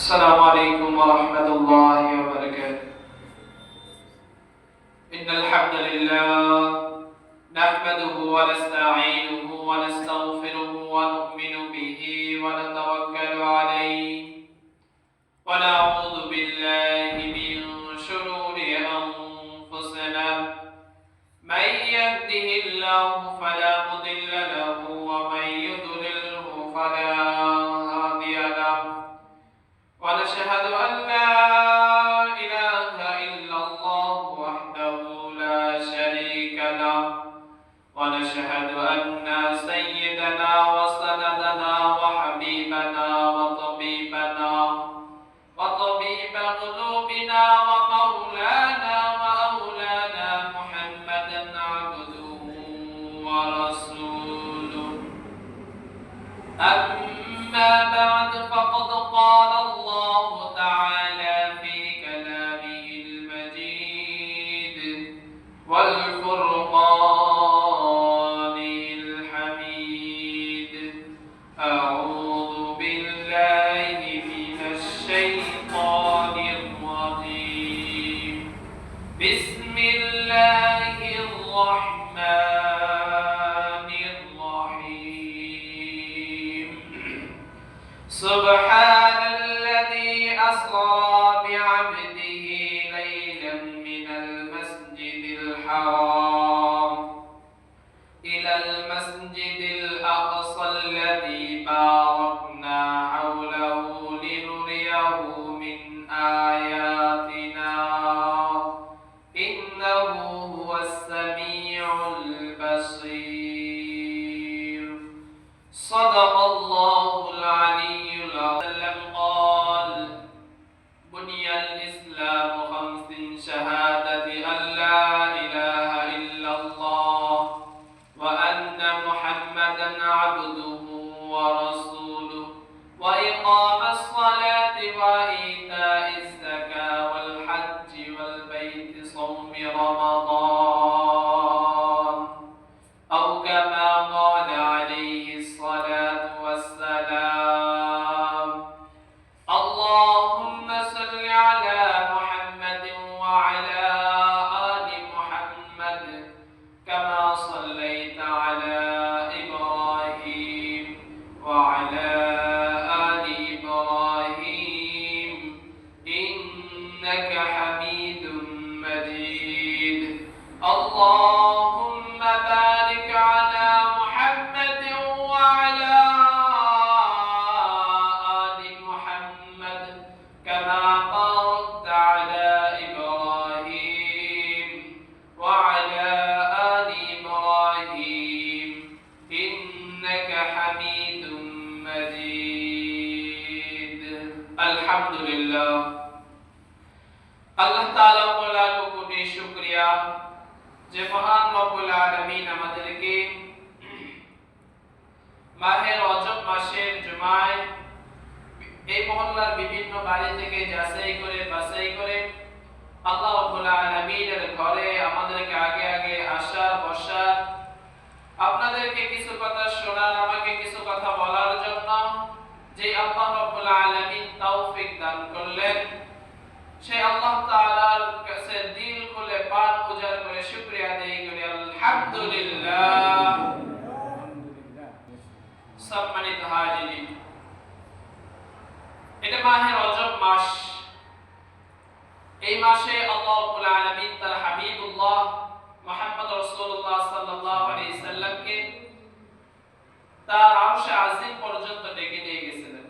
السلام عليكم ورحمة الله وبركاته. إن الحمد لله نحمده ونستعينه ونستغفره ونؤمن به ونتوكل عليه ونعوذ بالله من شرور أنفسنا. من يهده الله فلا مضل له ومن يضلله فلا هادي له. ونشهد أن لا إله إلا الله وحده لا شريك له. ونشهد أن سيدنا وسندنا وحبيبنا وطبيبنا وطبيب قلوبنا ومولانا وأولانا محمدا عبده ورسوله. أما بعد فقد قال الله تعالى في كلامه المجيد والفرقان الحميد. أعوذ بالله من الشيطان الرجيم. بسم الله الرحمن الرحيم. سبحان الذي أسرى بعبده ليلا من المسجد الحرام إلى المسجد الأقصى الذي باركنا حوله لنريه من آياتنا إنه هو السميع البصير. صدق الله العلي العظيم. قال: بني الإسلام خمس: شهادة أن لا إله إلا الله وأن محمدا عبده ورسوله وإقام الصلاة وإيتاء الزكاة والحج والبيت صوم رمضان أو كما قال عليه الصلاة والسلام. اللهم صل على محمد وعلى آل محمد كما صليت على إبراهيم وعلى آل إبراهيم إنك حميد مجيد. اللهم بارك على محمد وعلى آل محمد كما باركت على إبراهيم وعلى آل إبراهيم إنك حميد مجيد. الحمد لله. আল্লাহ তাআলা লাখ কোটি শুকরিয়া যে মহান রব্বুল আলামিন আমাদেরকে মাহে রজব মাসের জুমায় এই মহল্লার বিভিন্ন বাড়ি থেকে যাচাই করে বাছাই করে আল্লাহ রাব্বুল আলামিনের ঘরে আমাদেরকে আগে আগে আসার বসার, আপনাদেরকে কিছু কথা শোনার, আমাকে কিছু কথা বলার জন্য যে আল্লাহ রাব্বুল আলামিন তৌফিক দান করলেন, সেই আল্লাহ তাআলার কাছে দিল খুলে প্রাণ উজাড় করে শুকরিয়া আদায় করি আলহামদুলিল্লাহ। সম্মানিত হাজিরিন, এটা মাহে রজব মাস। এই মাসে আল্লাহ রাব্বুল আলামিন তার হাবিবুল্লাহ মুহাম্মদ রাসূলুল্লাহ সাল্লাল্লাহু আলাইহি সাল্লামকে তার আরশে আজিম পর্যন্ত ডেকে নিয়ে গেছিলেন।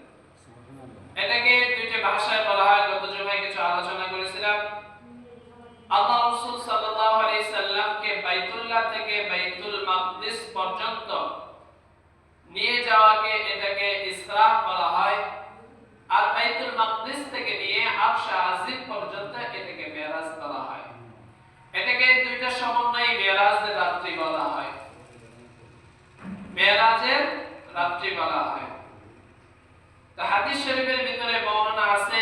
এটাকে দুইটা ভাষায় বলা হয়, গত জুমায় কিছু আলোচনা করেছিলাম। আল্লাহ রাসূল সাল্লাল্লাহু আলাইহি সাল্লামকে বাইতুল্লাহ থেকে বাইতুল মাকদিস পর্যন্ত নিয়ে যাওয়াকে এটাকে ইসরা বলা হয়, আর বাইতুল মাকদিস থেকে নিয়ে আরশে আজিম পর্যন্ত এটাকে মেরাজ বলা হয়। এটাকে দুইটা সমন্বয়ে মেরাজের রাত্রি বলা হয়, মেরাজের রাত্রি বলা হয়। তো হাদিস শরীফের ভিতরে বর্ণনা আছে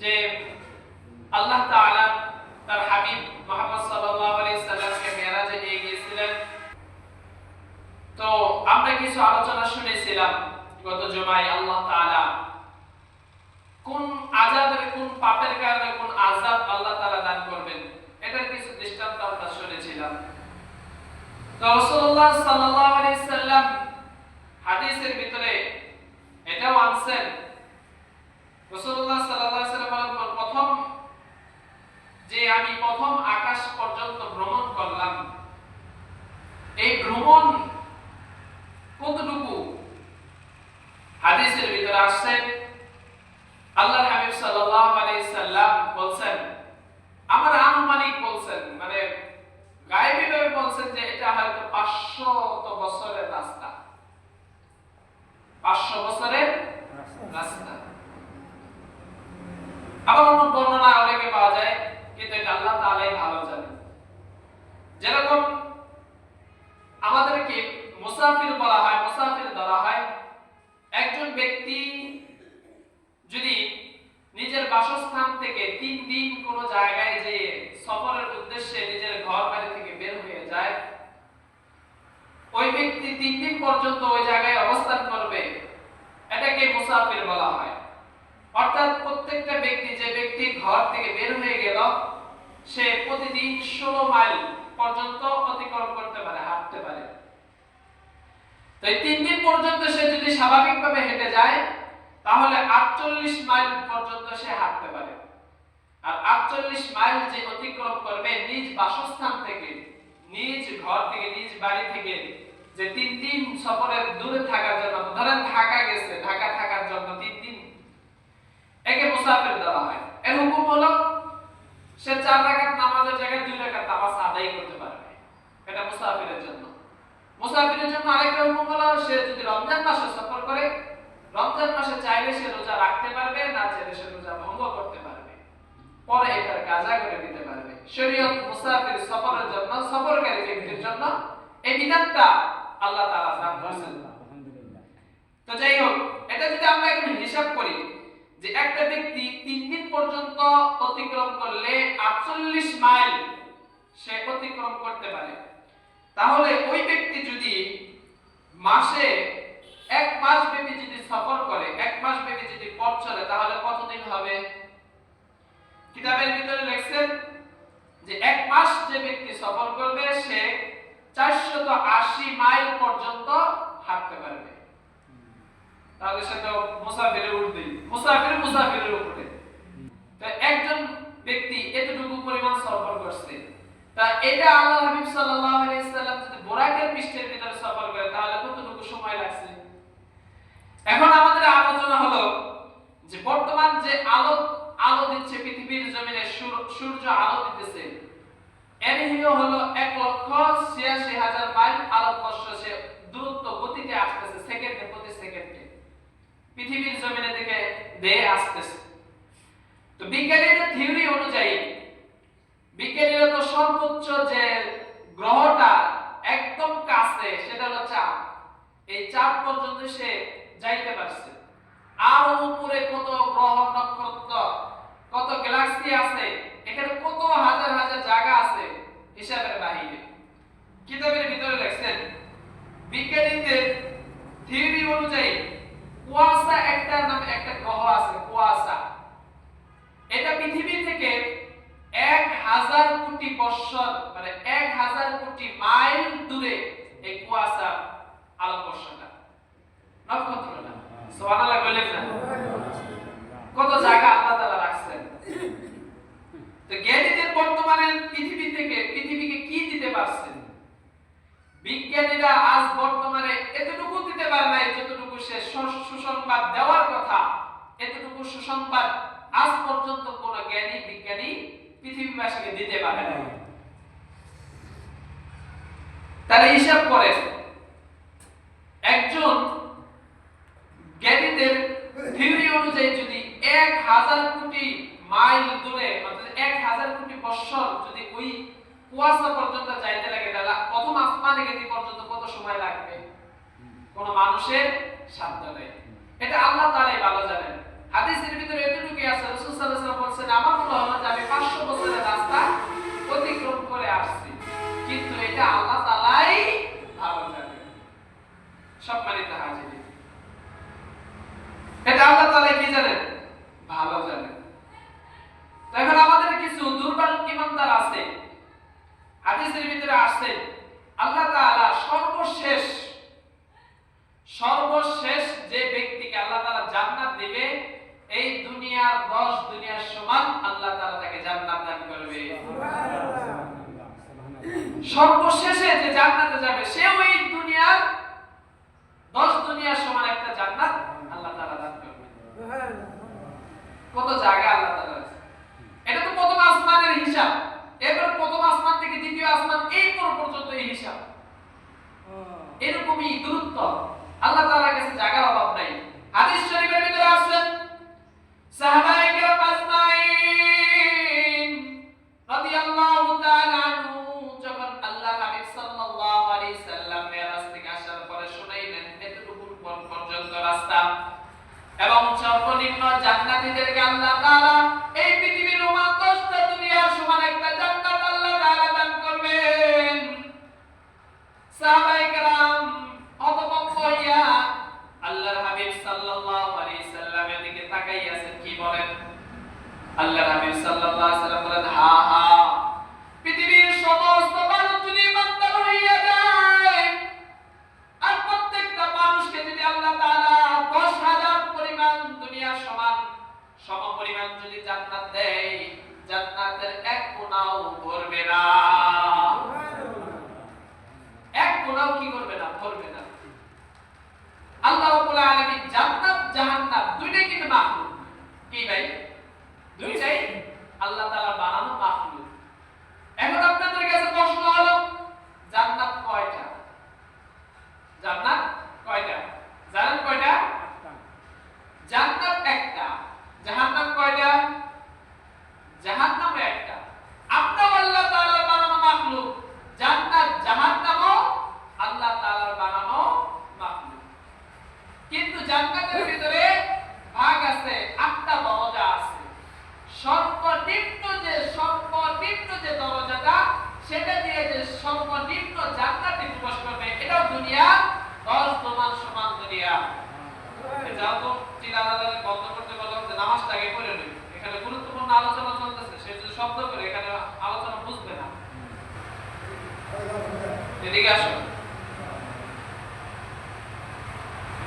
যে আল্লাহ তাআলা তার হাবিব মুহাম্মদ সাল্লাল্লাহু আলাইহি সাল্লামকে মেরাজে নিয়ে গিয়েছিলেন। তো আমরা কিছু আলোচনা শুনেছিলাম গত জুমায়। আল্লাহ তাআলা কোন আযাবের, কোন পাপের কারণে কোন আযাব আল্লাহ তাআলা দান করবেন, এটার কিছু দৃষ্টান্ত আমরা শুনেছিলাম। তো রাসূলুল্লাহ সাল্লাল্লাহু আলাইহি সাল্লাম হাদিসের ভিতরে এটাও আনছেন। রাসূলুল্লাহ সাল্লাল্লাহু আলাইহি সাল্লাম বলেন, আমি প্রথম আকাশ পর্যন্ত ভ্রমণ করলাম, এই ভ্রমণ কতটুকু? হাদিসের ভিতরে আসছে আল্লাহর হাবিব সাল্লাল্লাহু আলাইহি সাল্লাম বলেন, আমার আনুমানিক বলছেন, মানে গায়েবীভাবে বলছেন যে এটা হয়তো 500 বছরের রাস্তা, 500 বছরের রাস্তা। আবার অন্য বর্ণনা অনেকে পাওয়া যায়, কিন্তু এটা আল্লাহ তাআলাই ভালো জানেন। যেরকম আমাদেরকে মুসাফির বলা হয়, মুসাফির ধরা হয়, একজন ব্যক্তি যদি নিজের বাসস্থান থেকে 3 দিন কোন জায়গায় যে সফরের উদ্দেশ্যে নিজের ঘর বাড়ি থেকে বের হয়ে যায়, ওই ব্যক্তি 3 দিন পর্যন্ত ওই জায়গায় অবস্থান করবে, এটাকে মুসাফির বলা হয়। অর্থাৎ প্রত্যেকটা ব্যক্তি, যে ব্যক্তি ঘর থেকে বের হয়ে গেল, সে প্রতিদিন 16 মাইল পর্যন্ত অতিক্রম করতে পারে, হাঁটতে পারে। তো এই 3 দিন পর্যন্ত সে যদি স্বাভাবিকভাবে হেঁটে যায়, তাহলে 48 মাইল পর্যন্ত সে হাঁটতে পারে। আর 48 মাইল যে অতিক্রম করবে নিজ বাসস্থান থেকে, নিজ ঘর থেকে, নিজ বাড়ি থেকে, যে 3 দিন সফরের দূরে থাকার জন্য, ধরেন ঢাকা গেছে, ঢাকা থাকার জন্য 3 দিন, একে মুসাফির দেওয়া হয়। এর হুকুম হলো সে 4 রাকাত নামাজের জায়গায় 2 রাকাত নামাজ আদায় করতে পারবে, এটা মুসাফিরের জন্য। মুসাফিরের জন্য আরেকটা হুকুম হলো, সে যদি রমজান মাসে সফর করে, রমজান মাসে চাইলে সে রোজা রাখতে পারবে, না চাইলে সে রোজা ভঙ্গ করতে পারবে, পরে এটার কাজা করে দিতে পারবে। শরীয়ত মুসাফির সফরের জন্য, সফরকারী ব্যক্তির জন্য এই বিধানটা আল্লাহ তাআলা দান করেছেন। তো যাই হোক, এটা যদি আমরা এখন হিসাব করি যে একটা ব্যক্তি 3 দিন পর্যন্ত অতিক্রম করলে 48 মাইল সে অতিক্রম করতে পারে, তাহলে ওই ব্যক্তি যদি মাসে 1 মাস ব্যাপী যদি সফর করে, 1 মাস ব্যাপী যদি পথ চলে, তাহলে কতদিন হবে? কিতাবের ভিতরে লেখছেন যে 1 মাস যে ব্যক্তি সফর করবে, সে 480 মাইল পর্যন্ত হাঁটতে পারবে। তাহলে সে তো মুসাফিরের ঊর্ধ্বে, মুসাফিরের উপরে। তো একজন ব্যক্তি এতটুকু পরিমাণ সফর করছে, তা এটা আল্লাহর হাবিব সাল্লাল্লাহু আলাইহি সাল্লাম যদি বোরাকের পৃষ্ঠের ভিতরে সফর করে, তাহলে কতটুকু সময় লাগছে? এখন আমাদের আলোচনা হলো যে বর্তমান যে আলো দিচ্ছে পৃথিবীর জমিনে, সূর্য আলো দিতেছে, এর হলো 1,86,000 মাইল আলোকবর্ষ সে দ্রুত গতিতে আসতেছে, সেকেন্ডে প্রতি সেকেন্ডে পৃথিবীর জমিনে থেকে দেহে আসতেছে। তো বিজ্ঞানীদের থিওরি অনুযায়ী, বিজ্ঞানীরা তো সর্বোচ্চ যে গ্রহটা একদম কাছে, সেটা হলো চাঁদ, এই চাঁদ পর্যন্ত সে যাইতে পারছে। আর উপরে কত গ্রহ, নক্ষত্র, কত গ্যালাক্সি আছে, এখানে কত হাজার হাজার জায়গা আছে, হিসাবের বাহিরে। কিতাবের ভিতরে লেখছেন বিজ্ঞানীদের থিওরি অনুযায়ী কুয়াশা একটা নামে একটা গ্রহ আছে, কুয়াশা, এটা পৃথিবী থেকে 1000 কোটি বৎসর, মানে 1000 কোটি মাইল দূরে এই কুয়াশা আলোকবর্ষটা, নক্ষত্রটা। সুবহানাল্লাহ বলেন না? কত জায়গা আল্লাহ তাআলা রাখছেন। তো জ্ঞানীদের বর্তমানে পৃথিবীকে কি দিতে পারছেন? বিজ্ঞানীরা আজ বর্তমানে এতটুকু দিতে পারে নাই যতটুকু সে সুসংবাদ দেওয়ার কথা। এতটুকু সুসংবাদ আজ পর্যন্ত কোন বিজ্ঞানী পৃথিবীবাসীকে দিতে পারে না। তাহলে হিসাব করেন, একজন জ্ঞানীদের থিওরি অনুযায়ী যদি 1000 কোটি মাইল দূরে, অর্থাৎ 1000 কোটি বৎসর যদি ওই কুয়াশা পর্যন্ত যাইতে লাগে, তাহলে প্রথম আসমানে যেতে পর্যন্ত কত সময় লাগবে? কোন মানুষের সাধ্য নেই। এটা আল্লাহ তাআলাই ভালো জানেন। হাদিসের ভিতরে এতটুকুই আছে, রাসূল সাল্লাল্লাহু আলাইহি ওয়াসাল্লাম বলেন, আমার মনে হলো যে আমি 500 বছরের রাস্তা অতিক্রম করে আসছি, কিন্তু এটা আল্লাহ তাআলাই ভালো জানেন। সম্মানিত হাজির, এটা আল্লাহ তাআলাই কি জানেন? ভালো জান্নাত দিবে, এই দুনিয়ার 10 দুনিয়ার সমান আল্লাহ তাআলা তাকে জান্নাত দান করবে। সর্বশেষে যে জান্নাতে যাবে সেও এই দুনিয়ার 10 দুনিয়ার সমান একটা জান্নাত আল্লাহ তাআলা দান করবে। কত জায়গা আল্লাহ তাআলা আছে। এটা তো প্রথম আসমানের হিসাব। এরপর প্রথম আসমান থেকে দ্বিতীয় আসমান এই পর্যন্ত এই হিসাব। এরকমই দূরত্ব। আল্লাহ তাআলার কাছে জায়গার অভাব নাই। হাদিস শরীফের ভিতরে আছে সাহাবায়ে কেরাম আজমাইন রাদিয়াল্লাহু তাআলা আনহু যখন আল্লাহর হাবিব সাল্লাল্লাহু আলাইহি সাল্লাম মেরাজ থেকে আসার পরে শুনাইলেন এতটুকু পর্যন্ত রাস্তা এবং সর্বনিম্ন জান্নাতীদেরকে আল্লাহ তাআলা এই পৃথিবীর রোমান 10টা দুনিয়ার সমান একটা জান্নাত আল্লাহ তাআলা দান করবেন। সাহাবায়ে কেরাম হতভম্ব হইয়া আল্লাহর হাবিব সাল্লাল্লাহু আলাইহি সাল্লামের দিকে তাকাইয়াছেন। কি বলেন? আল্লাহর হাবিব সাল্লাল্লাহু আলাইহি সাল্লাম বলেন, হা হা, পৃথিবীর সমস্ত মানুষ যদি ইমানদার হইয়া যায় আর প্রত্যেকটা মানুষকে যদি আল্লাহ তাআলা 10,000 পরিমাণ দুনিয়ার সমান সমপরিমাণ যদি জান্নাত দেয়, জান্নাতের এক কোণাও ভরবে না। এক কোণাও কি করবে না? ভরবে না। আল্লাহ রাব্বুল আলামিন জান্নাত জাহান্নাম দুইটাই কিন্তু মাখলুক। কি ভাই? দুইটাই আল্লাহ তাআলা বানানো মাখলুক। এখন আপনাদের কাছে প্রশ্ন হলো, জান্নাত কয়টা? জান্নাত কয়টা? জানেন কয়টা? জান্নাত একটা। জাহান্নাম কয়টা? জাহান্নাম একটা। আপনার আল্লাহ তাআলার বানানো মাখলুক। জান্নাত জাহান্নামও আল্লাহ তাআলার বানানো মাখলুক। কিন্তু জান্নাতের ভিতরে ভাগ আছে, 8টা দরজা আছে। সর্বনিম্ন যে দরজাটা, সেটা দিয়ে যে সর্বনিম্ন জান্নাতে প্রবেশ করবে, এটাও দুনিয়া 10 সমান দুনিয়া। যাও তো চিলাদারে বন্ধ করতে বললাম যে নামাজটা আগে পড়ে নিন। এখানে গুরুত্বপূর্ণ আলোচনা চলতেছে, সে যদি শব্দ করে এখানে আলোচনা বুঝবে না। এদিকে আসো।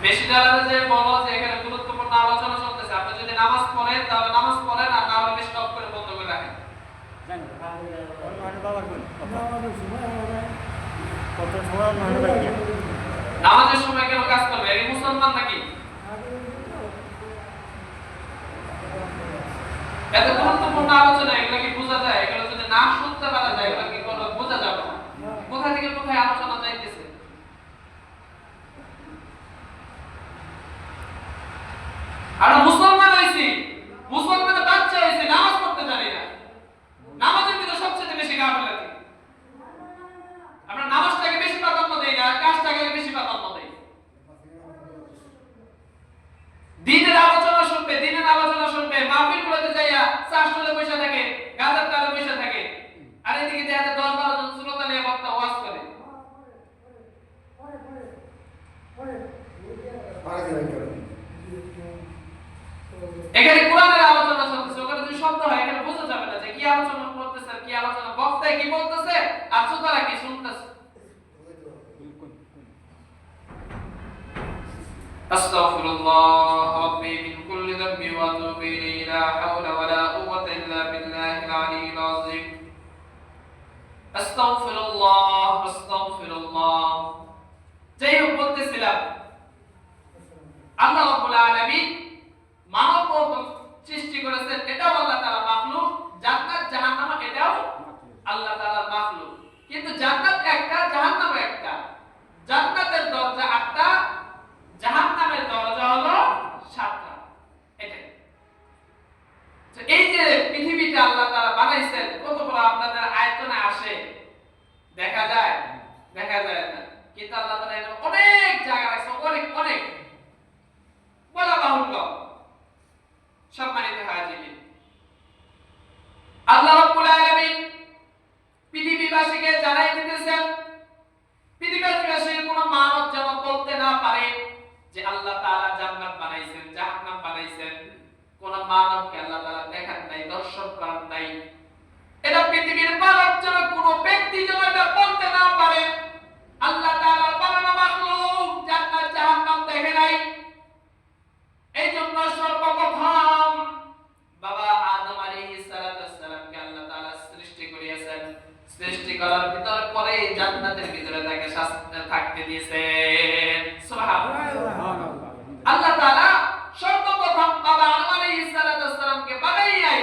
বেশি জানালে যে বলো যে এখানে গুরুত্বপূর্ণ আলোচনা চলতেছে, আপনি যদি নামাজ পড়েন তাহলে নামাজ পড়েন, আর না হলে বেশি করে বন্ধ করে রাখেন। নামাজের সময় কেন কাজ করবে? এই মুসলমান নাকি? এত গুরুত্বপূর্ণ আলোচনা, এগুলো কি বোঝা যায়? এগুলো যদি না শুনতে পারা যায়, এগুলো কি কোনো বোঝা যাবে না। কোথা থেকে কোথায় আলোচনা যাইতেছে। আর মুসলমান হইছি, মুসলমানের বাচ্চা হইছে, নামাজ পড়তে জানি না। নামাজের ভিতরে সবচেয়ে বেশি গাফিলতি। আমরা নামাজটাকে বেশি প্রাধান্য দেই না, কাজটাকে বেশি প্রাধান্য দেই। দিনের আলোচনা শুনবে, মাহফিলগুলোতে যাইয়া চাষতলে বসে থাকে, গাজার তালে বসে থাকে, আর এদিকে দেখা যায় 10-12 জন শ্রোতা নিয়ে বক্তা ওয়াজ করে। এখানে কোরআনের আলোচনা চলতেছে, ওখানে যদি শব্দ হয় এখানে বোঝা যাবে না যে কি আলোচনা করতেছে, কি আলোচনা বক্তায় কি বলতেছে আর শ্রোতারা কি শুনতেছে। আস্তাগফিরুল্লাহ রাব্বি মিন কুল্লি যামবি ওয়া আতুবু ইলাইহি লা হাওলা ওয়া লা কুওয়াতা ইল্লা বিল্লাহিল আলিয়্যিল আযীম। আস্তাগফিরুল্লাহ। যাই হোক, বলতেছিলাম আল্লাহ রাব্বুল আলামিন মানব সৃষ্টি করেছেন, এটাও আল্লাহ তাআলা মাখলুক। জান্নাত জাহান্নাম এটাও আল্লাহ তাআলার মাখলুক। কিন্তু জান্নাত একটা, জাহান্নাম একটা। জান্নাতের দরজা 8টা, জাহান্নামের দরজা হলো 7টা। এটাই। তো এই যে পৃথিবীটা আল্লাহ তাআলা বানাইছেন, কত বড় আপনাদের আয়তনে আসে দেখা যায়? দেখা যায় না। কিন্তু আল্লাহ তাআলা এর অনেক জায়গা আছে, অনেক অনেক বলা বাহুল্য। সম্মানিত হাজিরিন, আল্লাহ রাব্বুল আলামিন পৃথিবীবাসীকে জানাই দিতেছেন, পৃথিবীবাসী কোন মানব যেন বলতে না পারে যে আল্লাহ তাআলা জান্নাত বানাইছেন, জাহান্নাম বানাইছেন। কোন মানবকে আল্লাহ তাআলা দেখান নাই, দর্শন করেন নাই। এটা পৃথিবীর মানব যেন কোন ব্যক্তি যেন এটা বলতে না পারে আল্লাহ তাআলা বানানো মাখলুক জান্নাত জাহান্নাম দেখে নাই। এই জন্য দিয়েছেন। সুবহানাল্লাহ। আল্লাহ তাআলা সর্বপ্রথম বাবা আদম আলাইহিস সালামকে বানাইয়াই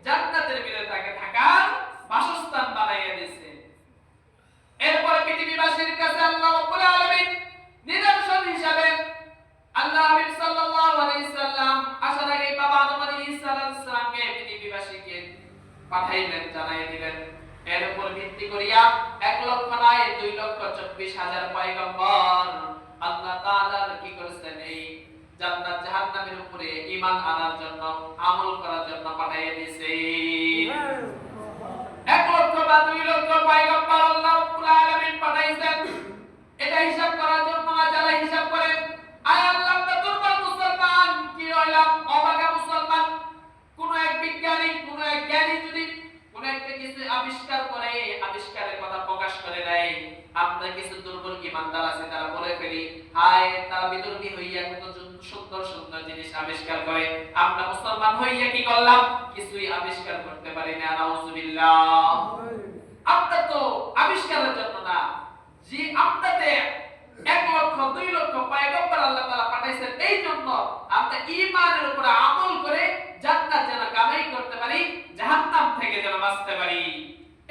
জান্নাতের ভিতরে তাকে থাকার বাসস্থান বানাইয়া দিয়েছেন। এরপর পৃথিবীবাসীর কাছে আল্লাহ রাব্বুল আলামিন নিদর্শন হিসাবে আল্লাহ হাবিব সাল্লাল্লাহু আলাইহি সাল্লাম আসার আগে বাবা আদম আলাইহিস সালামকে পৃথিবীবাসীকে পাঠাইলেন, জানাই দিলেন। এর উপর ভিত্তি করিয়া 1 লক্ষ নয় 2,24,000 পয়গম্বর আল্লাহ তাআলার কি করেছেন, এই জান্নাত জাহান্নামের উপরে ঈমান আনার জন্য, আমল করার জন্য পাঠিয়ে দিয়েছেন। 1 লক্ষ বা 2 লক্ষ পয়গম্বর আল্লাহ রাব্বুল আলামিন পাঠাইছেন। এটা হিসাব করার জন্য না, যারা হিসাব করে আয় আল্লাহ আমরা দুর্বল মুসলমান, কি হইলাম অবাগা মুসলমান। কোন এক বিজ্ঞানী, কোন এক জ্ঞানী যদি কোন একটা কিছু আবিষ্কার করে, আবিষ্কারের কথা প্রকাশ করে দেয়, আমরা কিছু দুর্বল ঈমানদার আছে তারা বলে ফেলি হায় তারা বিতর্কী হইয়া কত সুন্দর সুন্দর জিনিস আবিষ্কার করে, আমরা মুসলমান হইয়া কি করলাম, কিছুই আবিষ্কার করতে পারি না। নাউযুবিল্লাহ। আমরা তো আবিষ্কারের জন্য না, যে আপনাতে 1 লক্ষ 2 লক্ষ পয়গম্বর আল্লাহ তাআলা পাঠাইছেন এই জন্য আমরা ঈমানের উপর আমল করে জান্নাত যেন কামাই করতে পারি, জাহান্নাম থেকে যেন বাঁচতে পারি,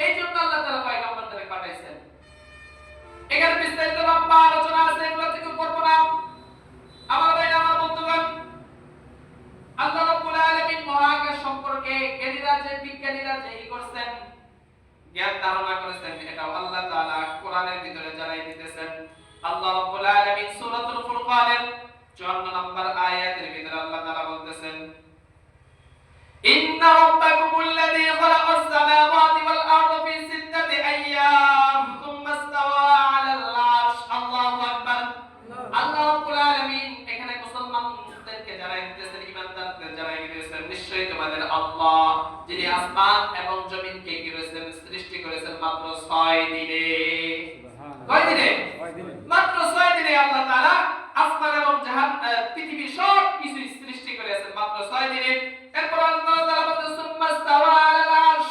এই জন্য আল্লাহ তাআলা পয়গম্বরদের পাঠাইছেন। এখানে বিস্তারিত লম্বা আলোচনা আছে, এগুলো থেকে করব না। আমার ভাইরা, আমার বন্ধুগণ, আল্লাহ রাব্বুল আলামিন মহাকাশ সম্পর্কে বিজ্ঞানীরা যে করছেন, জ্ঞান ধারণা করেছেন, এটা আল্লাহ তাআলা কোরআনের ভিতরে জানাই দিতেছেন। আল্লাহ রাব্বুল আলামিন সূরাতুল ফুরকানের 54 নম্বর আয়াতের ভিতরে আল্লাহ তাআলা বলতেছেন, ইন্না রাব্বাকুমুল্লাযী খালাকাস সামাওয়াতি ওয়াল আরদা ফি 6 আইয়াম সুম্মা ইসতাওয়া আলাল আরশ। আল্লাহু আকবার। আল্লাহ রাব্বুল আলামিন এখানে মুসলমানদেরকে জানাই দিতেছেন, ঈমানদারদের জানাই দিতেছেন, নিশ্চয়ই তোমাদের আল্লাহ যিনি আসমান এবং জমিনকে কি করেছেন, সৃষ্টি করেছেন মাত্র 6 দিনে। কয় দিনে? মাত্র 6 দিনে আল্লাহ তাআলা আসমান এবং পৃথিবী সব কিছু সৃষ্টি করেছেন মাত্র 6 দিনে। এরপর আল্লাহ তাআলা বলেন সুম্মা ইসতাওয়া আলাল আরশ।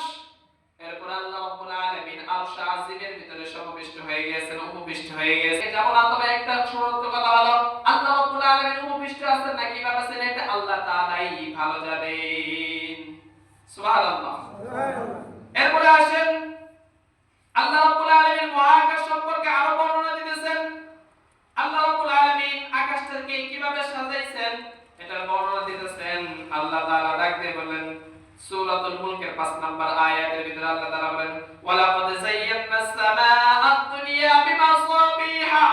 এরপর আল্লাহ রাব্বুল আলামিন আরশ আজিমের ভিতরে সমাবিষ্ট হয়ে গেছেন, উপবিষ্ট হয়ে গেছেন। যেমন তবে একটা ছোট কথা হলো, আল্লাহ রাব্বুল আলামিন উপবিষ্ট আছেন নাকি কিভাবে আছেন এটা আল্লাহ তাআলাই ভালো জানেন। সুবহানাল্লাহ। এরপর আসেন আল্লাহ রাব্বুল আলামিন মহাকাশ সম্পর্কে আরো বর্ণনা দিতেছেন। আল্লাহ রাব্বুল আলামিন আকাশটাকে কিভাবে সাজাইছেন এটার বর্ণনা দিতেছেন। আল্লাহ তাআলা ডাক দিয়ে বলেন সূরাতুল মুলকের 5 নম্বর আয়াতের ভিতরে আল্লাহ তাআলা বলেন, ওয়ালাকাদ যায়্যানাস সামাআদ দুনিয়া বিমাসাবিহা।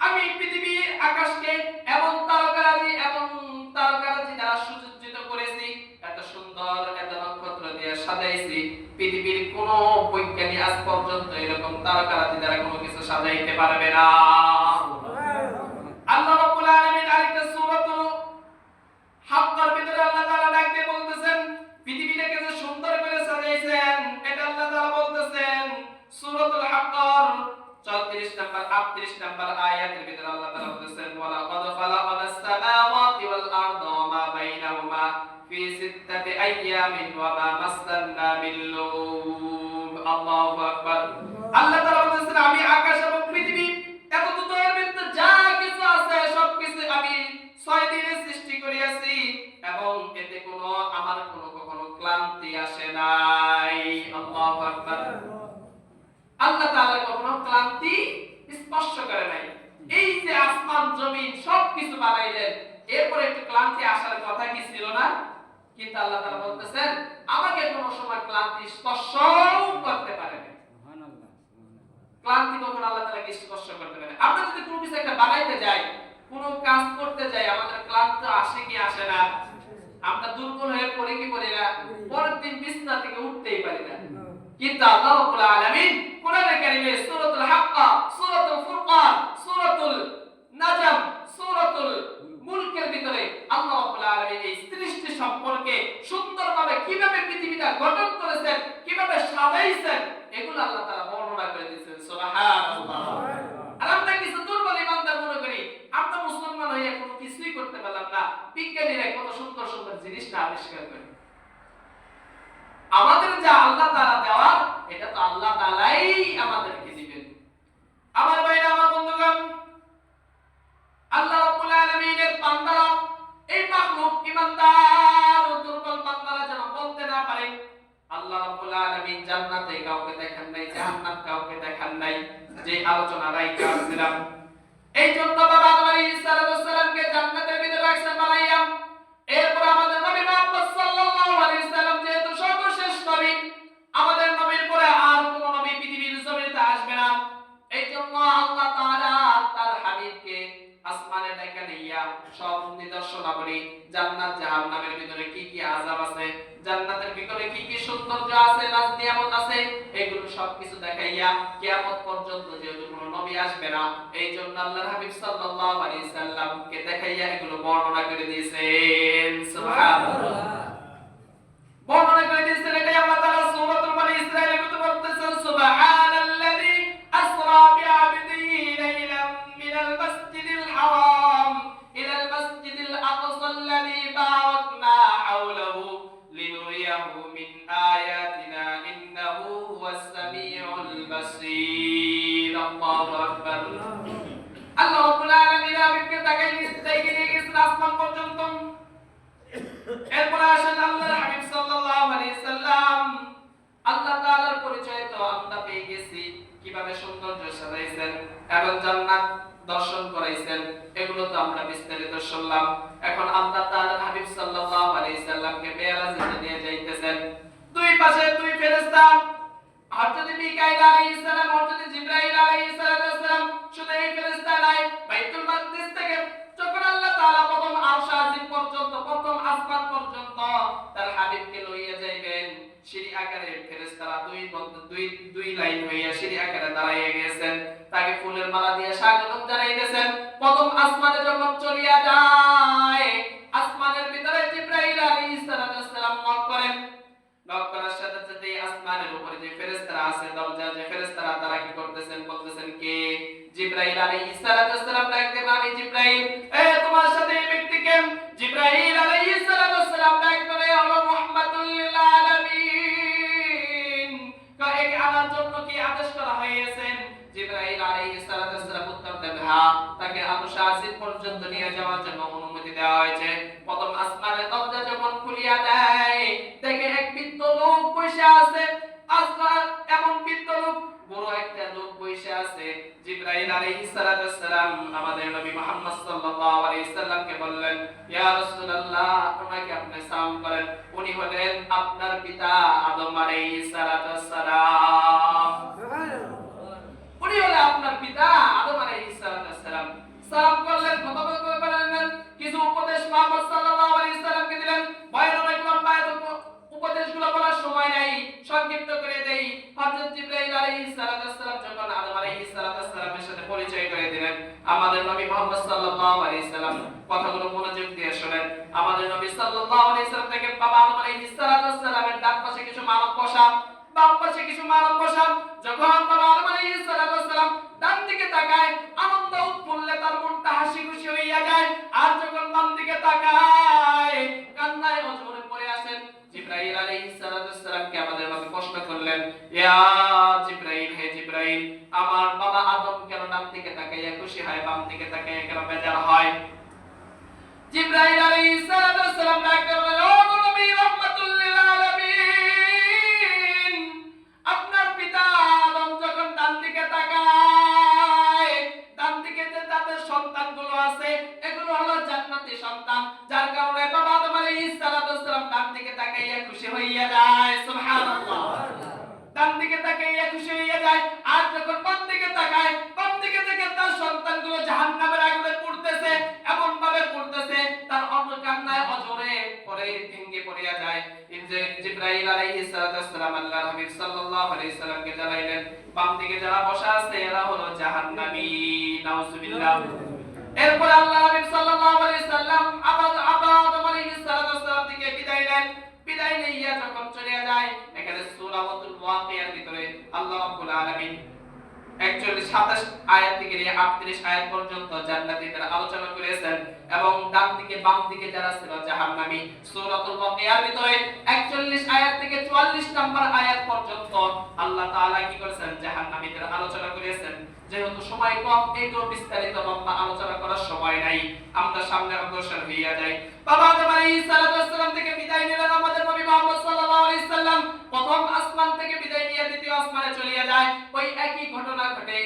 আমি পৃথিবীর আকাশকে এবং তারকারাজি দ্বারা সুসজ্জিত করেছি, এত সুন্দর এত নক্ষত্র দিয়ে সাজাইছি, পৃথিবীর কোন বৈজ্ঞানিক আজ পর্যন্ত এরকম তারকারাজি দ্বারা কোনো কিছু সাজাইতে পারবে না। আল্লাহ রাব্বুল আলামিন আরেকটা সূরাতুল হাক্কার ভিতরে আল্লাহ তাআলা ডাক দিয়ে বলতেছেন, পৃথিবীটাকে যে সুন্দর করে সাজাইছেন এটা আল্লাহ তাআলা বলতেছেন সূরাতুল হাক্কার 34 নম্বর 38 নম্বর আয়াতের ভিতরে আল্লাহ তাআলা বলতেছেন, ওয়ালাকাদ খালাকানাস সামাওয়াতি ওয়াল আরদা ওয়া মা বাইনাহুমা ফি 6 আইয়ামিন ওয়া মা মাসসানা মিন লুব। আল্লাহু আকবার। আল্লাহ তাআলা বলতেছেন আমি আকাশ এবং পৃথিবী এত দুটোর ভিতরে যা কিছু আছে সবকিছু আমি 6 দিনে সৃষ্টি করিয়াছি এবং এতে আমার কখনো ক্লান্তি আসে নাই। আল্লাহু আকবার। আল্লাহ তাআলা কখনো ক্লান্তি স্পর্শ করে নাই। এই যে আসমান জমিন সবকিছু বানাইলেন, এরপর একটু ক্লান্তি আসার কথা কি ছিল না? কিন্তু আল্লাহ তাআলা বলতেছেন আমাকে কোনো সময় ক্লান্তি স্পর্শ করতে পারে না। সুবহানাল্লাহ। ক্লান্তি কখনো আল্লাহ তাআলা স্পর্শ করতে পারে না। আমরা যদি কোনো কিছু একটা বানাইতে যাই, কোনো কাজ করতে যাই, আমাদের ক্লান্তি আসে কি আসে না? আমরা দুর্বল হয়ে পড়ি কি পড়ি না? পরের দিন বিছানা থেকে উঠতেই পারি না। কিন্তু আল্লাহ রাব্বুল আলামিন কোরআনে কারীমে সূরাতুল হাক্কা, সূরাতুল ফুরকান, সূরাতুল নাজম, সূরাতুল মুলকের ভিতরে আল্লাহ রাব্বুল আলামিন এই সৃষ্টি সম্পর্কে সুন্দরভাবে কিভাবে পৃথিবীটা গঠন করেছেন, কিভাবে সাজাইছেন এগুলো আল্লাহ তাআলা বর্ণনা করে দিয়েছেন। সুবহানাল্লাহ। আর আমরা কিছু দুর্বল ঈমানদার মনে করি আমরা মুসলমান হয়ে কোনো কিছুই করতে পারলাম না। বিজ্ঞানীরা কত সুন্দর সুন্দর জিনিস আবিষ্কার করে। আমাদের যা আল্লাহ তাআলা দেওয়ার এটা তো আল্লাহ তাআলাই আমাদেরকে দিবেন। আমার ভাইরা, আমার বন্ধুগণ, আল্লাহ রাব্বুল আলামিনের বান্দারা, এই মাখলুক ইমানদার ও দুর্বল বান্দারা যেন বলতে না পারে আল্লাহ রাব্বুল আলামিন জান্নাতে কাউকে দেখান নাই, জাহান্নাম কাউকে দেখান নাই, যে আলোচনা রাইখা ছিলাম। এই জন্য বাবা আদম আলাইহিস সালামকে জান্নাতের ভিতরে রাখছেন বানাইয়া। এরপর আমাদের নবী মুহাম্মদ সাল্লাল্লাহু আলাইহি সাল্লাম যেহেতু সর্বশেষ নবী, আমাদের নবীর পরে আর কোন নবী পৃথিবীর জমিনে আসবে না। এই জন্য আল্লাহ তাআলা তার হাবিবকে আসমানে ডেকে নিয়া সব নিদর্শনাবলী, জান্নাত জাহান্নামের ভিতরে কি কি আযাব আছে, জান্নাতের ভিতরে কি কি সৌন্দর্য আছে, নাজ নিয়ামত আছে, এগুলো সবকিছু দেখাইয়া কিয়ামত পর্যন্ত যেহেতু কোনো নবী আসবে না, এই জন্য আল্লাহর হাবিব সাল্লাল্লাহু আলাইহি সাল্লামকে দেখাইয়া এগুলো বর্ণনা করে দিয়েছেন। সুবহানাল্লাহ, বর্ণনা করে দিয়েছেন। এটাই আল্লাহ তাআলা সূরাতুল বনী ইসরাঈলের ভিতরে বলতেছেন, সুবহানাল্লাযী আসরা বিআবদিহি লাইলাম মিনাল মাসজিদিল হারাম ইলাল মাসজিদিল আকসাল্লাযী বারাকনা হাওলাহু লিনুরিয়াহু মিন আয়াতিনা ইন্নাহু হুয়াস সামিউল বাসীর। আল্লাহু আকবার। আল্লাহ রাব্বুল আলামিন হাবিবকে তাকে নিয়ে গেছেন আসমান পর্যন্ত। এরপর আসেন আল্লাহর হাবিব সাল্লাল্লাহু আলাইহি সাল্লাম। আল্লাহ তাআলার পরিচয় তো আমরা পেয়ে গেছি, কিভাবে সৌন্দর্য সাজাইছেন এবং জান্নাত দর্শন করাইছেন, এগুলো তো আমরা বিস্তারিত শুনলাম। এখন আল্লাহ তাআলার হাবিব সাল্লাল্লাহু আলাইহি সাল্লামকে মেরাজে নিয়ে যাইতেছেন। দুই পাশে দুই ফেরেশতা, হযরত মিকাঈল আলাইহিস সালাম, হযরত জিবরাইল আলাইহিস সালাম। শুধু এই ফেরেশতা নাই, বাইতুল মাকদিস থেকে যখন আল্লাহ তাআলা প্রথম আরশ আজিম পর্যন্ত, প্রথম আসমান পর্যন্ত তার হাবিবকে লইয়া যাইবেন, সিঁড়ি আকারে ফেরেশতারা দুই লাইন হইয়া সিঁড়ি আকারে দাঁড়াইয়া গেছেন, তাকে ফুলের মালা দিয়ে স্বাগতম জানাইতেছেন। প্রথম আসমানে যখন চলিয়া যায়, আসমানের ভিতরে জিবরাইল আলাইহিস সালাম নক করেন। নক করার সাথে সাথে আসমানের উপরে যে ফেরেশতারা আছে, দরজা যে ফেরেশতারা, তারা কি করতেছেন? বলতেছেন কে? জিবরাইল আলাইহিস সালাম ডাকতে, আমি জিবরাইল। তোমার সাথে এই ব্যক্তিকে? জিবরাইল আলাইহিস সালাম ডাক করে, হলো মুহাম্মাদুল লিল আলামিন। কয়েক আমার জন্য কি আদেশ করা হয়েছে? জিবরাইল আলাইহিস সালাম উত্তর দেন, হ্যাঁ, তাকে আরশ আজিম পর্যন্ত নিয়ে যাওয়ার জন্য অনুমতি দেওয়া হয়েছে। প্রথম আসমানের দরজা যখন খুলিয়া দেয়, দেখে এক বৃদ্ধ লোক বসে আছে। আসমান এমন বৃদ্ধ লোক, বড় একটা লোক বসে আছে। জিবরাইল আলাইহিস সালাম আমাদের নবী মুহাম্মদ সাল্লাল্লাহু আলাইহি সাল্লামকে বললেন, ইয়া রাসূলুল্লাহ, ওনাকে আপনি সালাম করেন। উনি হলেন আপনার পিতা আদম আলাইহিস সালাম। উনি হলেন আপনার পিতা আদম আলাইহিস সালাম। সালাম করলেন, কথা বললেন, কিছু উপদেশ মুহাম্মদ সাল্লাল্লাহু আলাইহি সাল্লামকে দিলেন। ভয়ের অনেক লম্বা উপদেশগুলো বলার সময় নাই, সংক্ষিপ্ত করে দেই। হযরত জিবরাইল আলাইহিস সালাম যখন আদম আলাইহিস সালামের সাথে পরিচয় করে দিলেন, আমাদের নবী মুহাম্মদ সাল্লাল্লাহু আলাইহি সাল্লাম কথাগুলো মনোযোগ দিয়ে শুনেন। আমাদের নবী সাল্লাল্লাহু আলাইহি সাল্লাম থেকে বাবা আদম আলাইহিস সালামের ডান পাশে কিছু মানব বসা, বাম পাশে কিছু মানব বসা। যখন বাবা আদম আলাইহিস সালাম ডান দিকে তাকায়, আনন্দ উৎফুল্লে তার মনটা হাসি খুশি হইয়া যায়। আর যখন বাম দিকে তাকায়, কান্নায় অঝরে পড়ে আসেন। জিবরাইল আলাইহিস সালামকে আমাদের নবী প্রশ্ন করলেন, ইয়া জিবরাইল, হে জিবরাইল, আমার বাবা আদম কেন ডান দিকে তাকাইয়া খুশি হয়, বাম দিকে তাকাইয়া কেন বেজার হয়? জিবরাইল আলাইহিস সালাম ডাকতে বললেন, ও নবী রাহমাতুল লিল আলামিন, আপনার পিতা আদম যখন ডান দিকে তাকায়, ডান দিকে যে তাদের সন্তানগুলো আছে, এগুলো হলো জান্নাতি সন্তান, যার কারণে বাবা আদম আলাইহিস সালাম ডান দিকে তাকাইয়া খুশি হইয়া যায়। সুবহানাল্লাহ, ডান দিকে তাকাইয়া খুশি হইয়া যায়। আর যখন বাম দিকে তাকায়, বাম দিকে থেকে তার সন্তানগুলো জাহান্নামের আগুনে পুড়তেছে, এমন ভাবে পুড়তেছে তার কান্নায় অঝরে পড়ে ভেঙে পড়িয়া যায়। জিবরাইল আলাইহিস সালাম আল্লাহর হাবিব সাল্লাল্লাহু আলাইহি সাল্লামকে জানাইলেন, বাম দিকে যারা বসা আছে এরা হলো জাহান্নামী। নাউজুবিল্লাহ। এরপর আল্লাহর হাবিব সাল্লাল্লাহু আলাইহি সাল্লাম আদম আলাইহিস সালাম থেকে বিদায় নেন। বিদায় নিয়ে যখন চলে যায়, এখানে সূরাতুল ওয়াকিয়ার ভিতরে আল্লাহ রাব্বুল আলামিন 27 আয়াত থেকে 38 আয়াত পর্যন্ত জান্নাতীদের আলোচনা করেছেন এবং ডান দিকে বাম দিকে যারা ছিল জাহান্নামী। সূরাতুল ওয়াকিয়ার ভিতরে 41 আয়াত থেকে 44 নম্বর আয়াত পর্যন্ত আল্লাহ তাআলা কি করেছেন? জাহান্নামীদের আলোচনা করেছেন। যেহেতু সময় কম, এইগুলো বিস্তারিত লম্বা আলোচনা করার সময় নাই, আমরা সামনে অগ্রসর হইয়া যাই। বাবা আদম আলাইহিস সালাম থেকে বিদায় নিলেন আমাদের নবী মুহাম্মদ সাল্লাল্লাহু আলাইহি সাল্লাম প্রথম আসমান থেকে বিদায় নিয়ে দ্বিতীয় আসমানে চলিয়া যায়। ওই একই ঘটনা ঘটে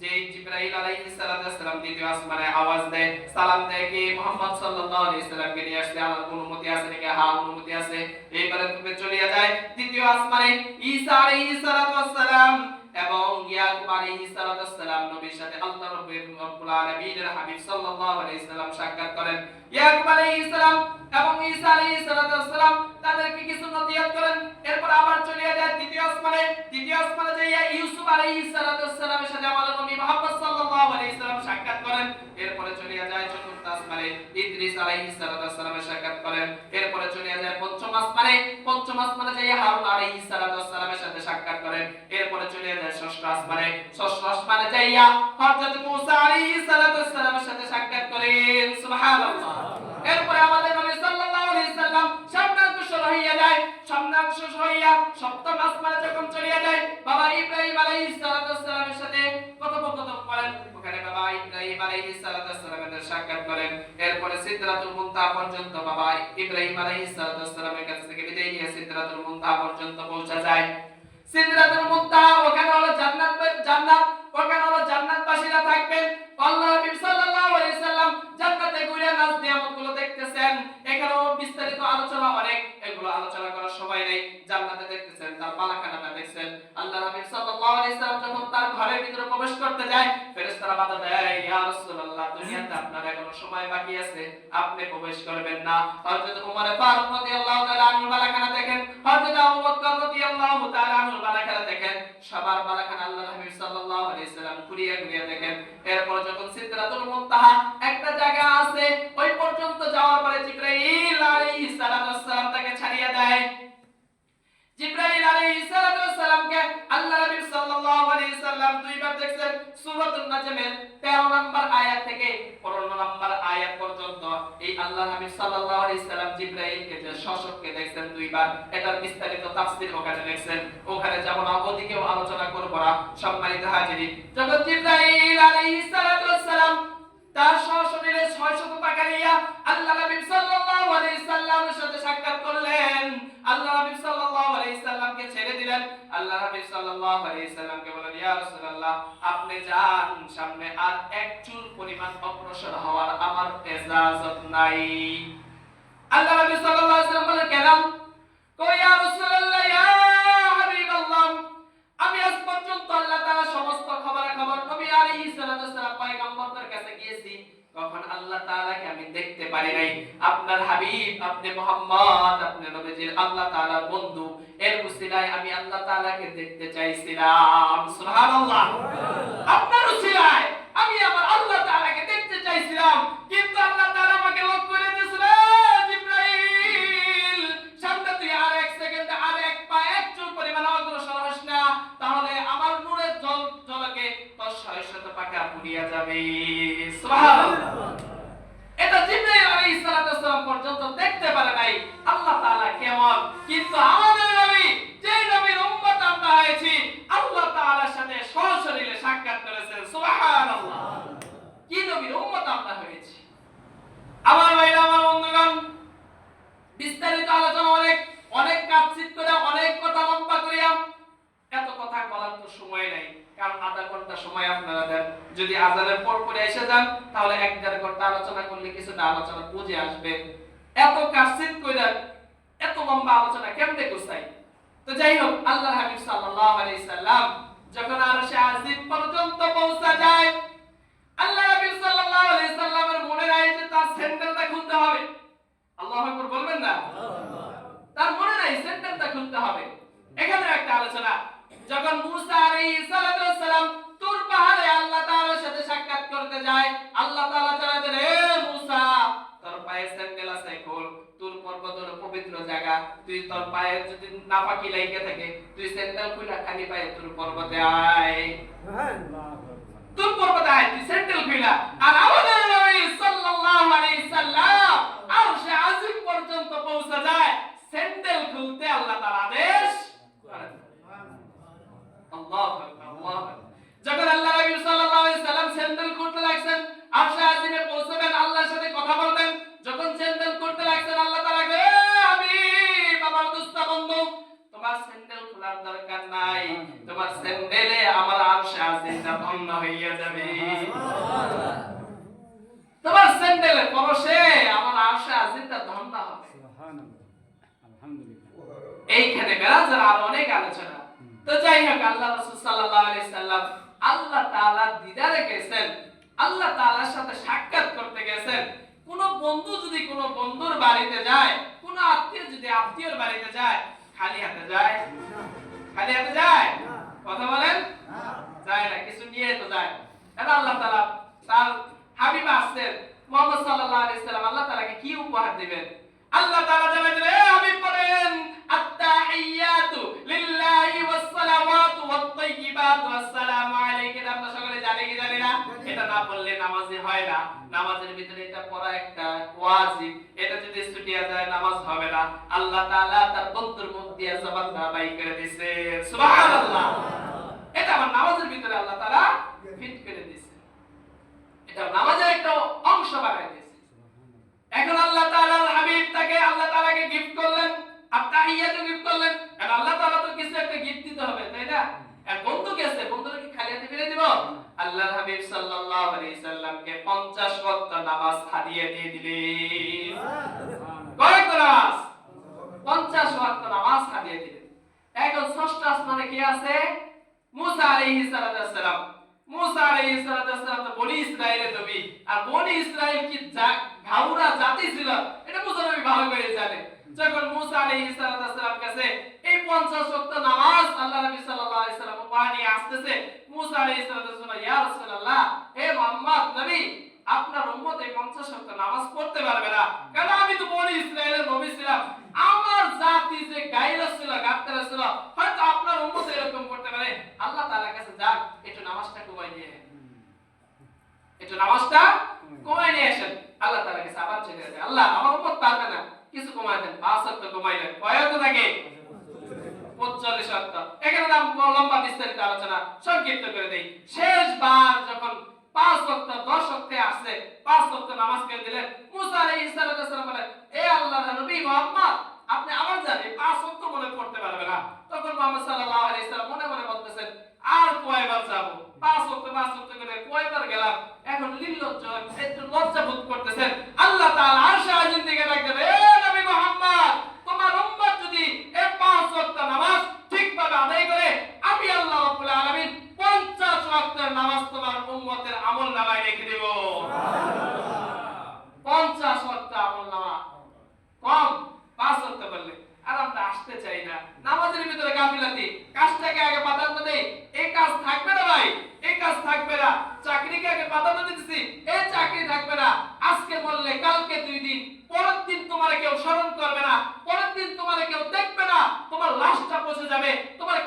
যে জিবরাইল আলাইহিস সালাম দ্বিতীয় আসমানে আওয়াজ দেয়, সালাম দেয় কি মুহাম্মদ সাল্লাল্লাহু আলাইহি সাল্লামকে নিয়ে আসলে আমার অনুমতি আছে নাকি? হ্যাঁ অনুমতি আছে। এইবারে তুমি চলিয়া যায় দ্বিতীয় আসমানে। ঈসা আলাইহিস সালাম এবং ইয়াকুব আলাইহিস সালাম নবীর সাথে আল্লাহ রাব্বুল আলামিনের হাবিব সাল্লাল্লাহু আলাইহি সাল্লাম সাক্ষাৎ করেন। ইয়াকুব আলাইহিস সালাম এবং ঈসা আলাইহিস সালাম তাদেরকে কিছু নসিহত করেন। এরপর আবার চলিয়া যায় তৃতীয় আসমানে। তৃতীয় আসমানে যাইয়া ইউসুফ আলাইহিস সালামের সাথে আমাদের নবী মুহাম্মদ সাল্লাল্লাহু আলাইহি সাল্লাম সাক্ষাৎ করেন। এরপরে চলিয়া যায় চতুর্থ আসমানে, ইদ্রিস আলাইহিস সালামের সাক্ষাৎ করেন। এরপরে চলিয়া যায় পঞ্চম আসমানে। পঞ্চম আসমানে যাইয়া হারুন আলাইহিস সালামের সাথে সাক্ষাৎ করেন। এরপরে চলিয়া যায় ষষ্ঠ আসমানে। ষষ্ঠ আসমানে যাইয়া হযরত মুসা আলাইহিস সালামের সাথে সাক্ষাৎ করেন। সুবহানাল্লাহ। এরপরে আমাদের নবী সাল্লাল্লাহু আলাইহি সাল্লাম সামনে অগ্রসর হইয়া যায়। সামনে অগ্রসর হইয়া সপ্তম আসমানে যখন চলিয়া যায়, বাবা ইব্রাহিম আলাইহিস সালামের সাথে কথোপকথন করেন। ওখানে বাবা ইব্রাহিম আলাইহিস সালামের সাক্ষাৎ করেন। এরপরে সিদরাতুল মুনতাহা পর্যন্ত বাবা ইব্রাহিম আলাইহিস সালামের কাছ থেকে বিদায় নিয়ে সিদরাতুল মুনতাহা পর্যন্ত পৌঁছা যায়। সিদরাতুল মুনতাহা ওখানে হলো জান্নাত। ওখানে হলো জান্নাতবাসীরা থাকবেন। আল্লাহ নবী সাল্লাল্লাহু আলাইহি সাল্লাম জান্নাতে ঘুরে নাজ নিয়ামতগুলো দেখতেছেন। এখানেও বিস্তারিত আলোচনা অনেক, এগুলো আলোচনা করার সময় নেই। জান্নাতে দেখতেছেন, তার বালাখানাটা দেখছেন। আল্লাহ নবী সাল্লাল্লাহু আলাইহি সাল্লাম যখন তার ঘরের ভিতরে প্রবেশ করতে যায়, ফেরেশতারা বাধা দেয়, ইয়া রাসূলুল্লাহ দুনিয়াতে আপনার এখনো সময় বাকি আছে, আপনি প্রবেশ করবেন না। হযরত ওমর ফারুক রাদিয়াল্লাহু তাআলা আনহু বালাখানা দেখেন, হযরত আবু বকর রাদিয়াল্লাহু তাআলা আনহু বালাখানা দেখেন। সবার বালাখানা আল্লাহ নবী সাল্লাল্লাহু আলাইহি সাল্লাম ঘুরিয়ে দেখেন। এরপর যখন সিদরাতুল মুনতাহা একটা জায়গা আছে, ওই পর্যন্ত যাওয়ার পরে জিবরাইল আলাইহিস সালাম তাকে ছাড়িয়ে দেয়। জিবরাইল আলাইহিস সালামকে আল্লাহ নবী সাল্লাল্লাহু আলাইহি সাল্লাম দুইবার দেখছেন। সূরাতুন নাজমের 13 নম্বর আয়াত থেকে 15 নম্বর আয়াত পর্যন্ত এই আল্লাহ নবী সাল্লাল্লাহু আলাইহি সাল্লাম জিবরাইলকে যে শশককে দেখছেন দুইবার, এটার বিস্তারিত তাফসীর ওখানে দেখছেন। ওখানে যাব না, ওদিকেও আলোচনা করব না। সম্মানিত হাজিরিন, যখন জিবরাইল আলাইহিস সালাম তার সশরীরে 600 পাখা নিয়ে আল্লাহ নবী সাল্লাল্লাহু আলাইহি সাল্লামের সাথে সাক্ষাৎ করলেন, আল্লাহ নবী সাল্লাল্লাহু আলাইহি সাল্লামকে ছেড়ে দিলেন। আল্লাহ নবী সাল্লাল্লাহু আলাইহি সাল্লামকে বললেন, ইয়া রাসূলুল্লাহ আপনি যান, সামনে আর এক চুল পরিমাণ অগ্রসর হওয়ার আমার ইজাজত নাই। আল্লাহ নবী সাল্লাল্লাহু আলাইহি সাল্লাম বলেন, কেন? কই ইয়া রাসূলুল্লাহ, ইয়া হাবিবাল্লাহ, আমি আজ পর্যন্ত আল্লাহ তাআলা সমস্ত খবর নবী আলাইহিস সালাম পয়গম্বরদের কাছে গিয়েছি, কখন আল্লাহ তাআলাকে আমি দেখতে পারি নাই। আপনার হাবিব, আপনি মুহাম্মদ, আপনি নবীজির আল্লাহ তাআলার বন্ধু, এর উসিলায় আমি আল্লাহ তাআলাকে দেখতে চাইছিলাম। সুবহানাল্লাহ। আপনার উসিলায় আমি আমার আল্লাহ তাআলাকে দেখতে চাইছিলাম, কিন্তু আল্লাহ তাআলা আমাকে লক করে দিয়েছিলেন, জিবরাইল সামনে তুই আর এক সেকেন্ডে আর এক পা এক চুল পরিমাণ অগ্রসর হস না, তাহলে আমার নূরের ঝলকে তোর 600 পাখা পুড়িয়া যাবে। সুবহানাল্লাহ। এটা জিবরাইল আলাইহিস সালাম পর্যন্ত দেখতে পারে নাই আল্লাহ তাআলা কেমন, কিন্তু আমাদের নবী, যে নবীর উম্মত আমরা হয়েছি, আল্লাহ তাআলার সাথে সরাসরি সাক্ষাৎ করেছেন। সুবহানাল্লাহ। কি নবীর উম্মত আমরা হয়েছি। আমার ভাইরা, আমার বন্ধুগণ, বিস্তারিত আলোচনা অনেক কাটছিট করে অনেক কথা লম্বা করিয়া, এত কথা বলার তো সময় নাই, কারণ আধা ঘন্টা সময় আপনারা দেন। যদি আজানের পর পরে এসে যান, তাহলে 1-1.5 ঘন্টা আলোচনা করলে কিছুটা আলোচনা বুঝে আসবে। এত কাটছিট কইরা এত লম্বা আলোচনা কেমনে গোছাই? তো যাই হোক, আল্লাহ হাবিব সাল্লাল্লাহু আলাইহি সাল্লাম যখন আরশে আজিম পর্যন্ত পৌঁছা যায়, আল্লাহ হাবিব সাল্লাল্লাহু আলাইহি সাল্লামের মনে নাই যে তার স্যান্ডেলটা খুলতে হবে। আল্লাহু আকবার বলবেন না? তার মনে নাই স্যান্ডেলটা খুলতে হবে। এখানে একটা আলোচনা, যখন মুসা আলাইহিস সালাম তুর পাহাড়ে আল্লাহ তাআলার সাথে সাক্ষাৎ করতে যায়, আল্লাহ তাআলা জানালেন, হে মুসা, তোর পায়ে স্যান্ডেল আছে, খোল। তুর পর্বত হলো পবিত্র জায়গা, তুই তোর পায়ে যদি নাপাকি লাগে থাকে, তুই স্যান্ডেল খুলে খালি পায়ে তুর পর্বতে আয়। তুর পর্বতে আয়, তুই স্যান্ডেল খুলে। আর আমাদের নবী সাল্লাল্লাহু আলাইহি সাল্লাম আরশে আজিম পর্যন্ত পৌঁছে যায়, স্যান্ডেল খুলতে আল্লাহ তাআলা আদেশ করেন। আল্লাহু আকবার, আল্লাহু আকবার। যখন আল্লাহ নবী সাল্লাল্লাহু এইখানে মেরাজের আরো অনেক আলোচনা। তো যাই হোক, আল্লাহ রাসূল সাল্লাল্লাহু আলাইহি সাল্লাম আল্লাহ তাআলা দিদারে গেছেন, আল্লাহ তাআলার সাথে সাক্ষাৎ করতে গেছেন। কোন বন্ধু যদি কোন বন্ধুর বাড়িতে যায়, কোন আত্মীয় যদি আত্মীয়র বাড়িতে যায়, খালি হাতে যায়? খালি হাতে যায়? কথা বলেন। যায় না, কিছু নিয়ে তো যায়। এটা আল্লাহ তাআলা তার হাবিব আসছেন মুহাম্মদ সাল্লাল্লাহু আলাইহি সাল্লাম, আল্লাহ তাআলাকে কি উপহার দিবেন? আল্লাহ তাআলা জানাই দিলেন, এ হাবিব বলেন, আত-তাহিয়াতু লিল্লাহি ওয়াস সালাওয়াতু ওয়াত তাইয়্যিবাতু আসসালামু আলাইকা। আমরা সকলে জানি কি জানি না? এটা না পড়লে নামাজই হয় না। নামাজের ভিতরে এটা পড়া একটা ওয়াজিব। এটা যদি ছুটিয়া যায় নামাজ হবে না। আল্লাহ তাআলা তার বন্ধুর মুখ দিয়ে জবানটা বাই করে দিয়েছে। সুবহানাল্লাহ। এটা আমার নামাজের ভিতরে আল্লাহ তাআলা ফিট করে দিয়েছে। এটা নামাজের একটা অংশ বানাই দিয়েছে। এখন আল্লাহ তাআলার হাবিব তাকে আল্লাহ তাআলাকে গিফট করলেন, আত-তাহিয়াতু গিফট করলেন। আর আল্লাহ তাআলা তো কিছু একটা গিফট দিতে হবে, তাই না? আর বন্ধু গেছে, বন্ধুকে কি খালি হাতে ফিরে দিব? আল্লাহর হাবিব সাল্লাল্লাহু আলাইহি সাল্লামকে 50 ওয়াক্ত নামাজ হাদিয়া দিয়ে দিলেন। কয় ওয়াক্ত নামাজ? 50 ওয়াক্ত নামাজ হাদিয়া দিলেন। এখন ষষ্ঠ আসমানে কি আছে? মুসা আলাইহিস সালাম। মুসা আলাইহিস সালাম তো বনি ইসরাইলের নবী। আর বনি ইসরাইল কি ঘাউরা জাতি ছিল, এটা মুসা নবী ভালো করে জানে। যখন মুসা আলাইহিস সালাম কাছে এই 50 ওয়াক্ত নামাজ আল্লাহ নবী সাল্লাল্লাহু আলাইহি সাল্লাম বাণী আসতেছে, মুসা আলাইহিস সালাম, ইয়া রাসূলুল্লাহ, হে মুহাম্মদ নবী, আপনার উম্মত এই 50 ওয়াক্ত নামাজ পড়তে পারবে না, কারণ আমি তো বনি ইসরাইলের নবী ছিলাম। আমার জাতি যে গায়রা ছিল, গাত্তারা ছিল, হয়তো আপনার উম্মত এরকম করতে পারে। আল্লাহ তাআলার কাছে যান, একটু নামাজটা কমাই নিয়ে আসেন, একটু নামাজটা কমাই নিয়ে আসেন। আল্লাহ তাআলার কাছে আবার চলে যায়, আল্লাহ আমার উম্মত পারবে না, কিছু কমাই দেন। 5 ওয়াক্ত কমাইলেন। কয় ওয়াক্ত থাকে? 45 ওয়াক্ত। এখানে নাম লম্বা বিস্তারিত আলোচনা, সংক্ষিপ্ত করে দেই। শেষবার যখন 5 ওয়াক্ত 10 ওয়াক্তে আসছে, 5 ওয়াক্ত নামাজ পড়ে দিলেন। মুসা আলাইহিস সালাম বলেন, এ আল্লাহর নবী মুহাম্মদ, আপনি আমার জানেন 5 ওয়াক্ত মনে পড়তে পারবে না। তখন মুহাম্মদ সাল্লাল্লাহু আলাইহি সাল্লাম মনে মনে বলতেছেন, আর কয়বার যাব? 5 ওয়াক্ত করে কয়বার গেলাম? এখন নির্লজ্জ, একটু লজ্জা বোধ করতেছেন। আল্লাহ তাআলা আরশে আজিম থেকে ডাকতেন, এ নবী মুহাম্মদ, তোমার উম্মত যদি এই 5 ওয়াক্ত নামাজ ঠিকভাবে আদায় করে, আমি আল্লাহ রাব্বুল আলামিন 50 ওয়াক্তের নামাজ তোমার উম্মতের আমলনামায় লিখে দেব। সুবহানাল্লাহ। 50 ওয়াক্ত আমলনামা কম 5 ওয়াক্ত করলে। আর আমরা আসতে চাই না, নামাজের ভিতরে গাফিলাতি, কাজটাকে আগে প্রাধান্য দেই, এই কাজ থাকবে না ভাই, এই কাজ থাকবে না। চাকরিকে আগে প্রাধান্য দিতেছি, এই চাকরি থাকবে না। আজকে বললে কালকে 2 দিন, পরের দিন তোমারে কেউ স্মরণ করবে না, পরের দিন তোমারে কেউ দেখবে না, তোমার লাশটা পচে যাবে, তোমার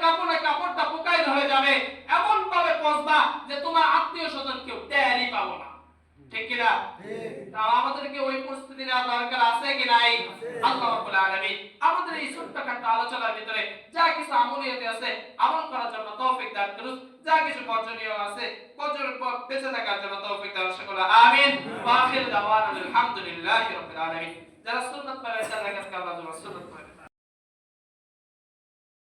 কাপড়টা পোকায় ধরে যাবে, এমন ভাবে পচবা যে তোমার আত্মীয় স্বজন কেউ টেরই পাবো না। ঠিক কি না? তাও আমাদেরকে ওই প্রস্তুতি নেওয়া দরকার আছে কি নাই? আল্লাহ রাব্বুল আলামিন আমাদের এই ছোট্টখাটো আলোচনার ভিতরে যা কিছু আমলিয়াতে আছে আমল করার জন্য তৌফিক দান করুন, যা কিছু বর্জনীয় আছে বর্জনের পথ বেঁচে থাকার জন্য তৌফিক দান করুন। আমিন। ওয়া আখির দাওয়ানা আলহামদুলিল্লাহি রাব্বিল আলামিন। যারা সুন্নাত পড়ে তারা কাছে আল্লাহ সুন্নাত পড়ে।